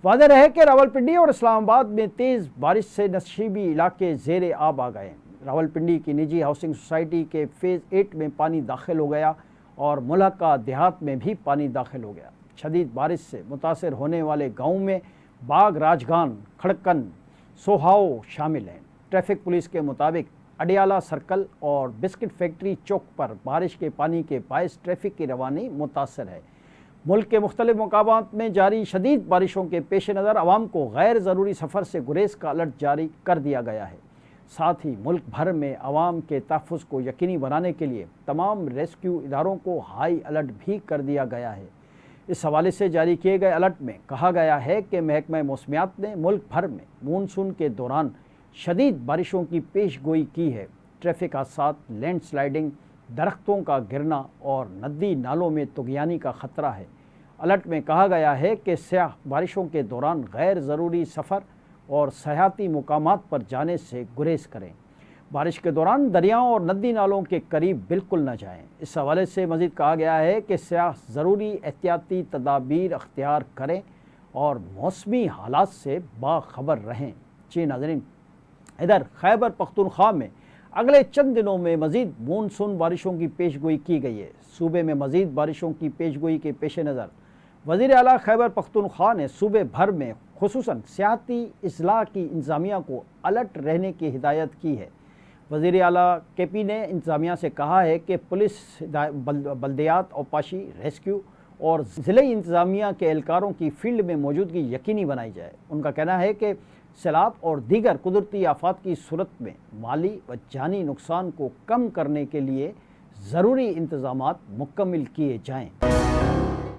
واضح رہے کہ راولپنڈی اور اسلام آباد میں تیز بارش سے نصیبی علاقے زیر آب آ گئے ہیں۔ راولپنڈی کی نجی ہاؤسنگ سوسائٹی کے فیز 8 میں پانی داخل ہو گیا اور ملحقہ دیہات میں بھی پانی داخل ہو گیا۔ شدید بارش سے متاثر ہونے والے گاؤں میں باغ راجگان، کھڑکن، سوہاؤ شامل ہیں۔ ٹریفک پولیس کے مطابق اڈیالہ سرکل اور بسکٹ فیکٹری چوک پر بارش کے پانی کے باعث ٹریفک کی روانی متاثر ہے۔ ملک کے مختلف مقامات میں جاری شدید بارشوں کے پیش نظر عوام کو غیر ضروری سفر سے گریز کا الرٹ جاری کر دیا گیا ہے۔ ساتھ ہی ملک بھر میں عوام کے تحفظ کو یقینی بنانے کے لیے تمام ریسکیو اداروں کو ہائی الرٹ بھی کر دیا گیا ہے۔ اس حوالے سے جاری کیے گئے الرٹ میں کہا گیا ہے کہ محکمہ موسمیات نے ملک بھر میں مونسون کے دوران شدید بارشوں کی پیش گوئی کی ہے۔ ٹریفک حادثات، لینڈ سلائیڈنگ، درختوں کا گرنا اور ندی نالوں میں طغیانی کا خطرہ ہے۔ الرٹ میں کہا گیا ہے کہ سیاح بارشوں کے دوران غیر ضروری سفر اور سیاحتی مقامات پر جانے سے گریز کریں۔ بارش کے دوران دریاؤں اور ندی نالوں کے قریب بالکل نہ جائیں۔ اس حوالے سے مزید کہا گیا ہے کہ سیاح ضروری احتیاطی تدابیر اختیار کریں اور موسمی حالات سے باخبر رہیں۔ جی ناظرین، ادھر خیبر پختونخوا میں اگلے چند دنوں میں مزید مونسون بارشوں کی پیش گوئی کی گئی ہے۔ صوبے میں مزید بارشوں کی پیش گوئی کے پیش نظر وزیر اعلیٰ خیبر پختونخوا نے صوبے بھر میں خصوصاً سیاحتی اضلاع کی انتظامیہ کو الرٹ رہنے کی ہدایت کی ہے۔ وزیر اعلیٰ کے پی نے انتظامیہ سے کہا ہے کہ پولیس، بلدیات، اوپاشی، ریسکیو اور ضلعی انتظامیہ کے اہلکاروں کی فیلڈ میں موجودگی یقینی بنائی جائے۔ ان کا کہنا ہے کہ سیلاب اور دیگر قدرتی آفات کی صورت میں مالی و جانی نقصان کو کم کرنے کے لیے ضروری انتظامات مکمل کیے جائیں۔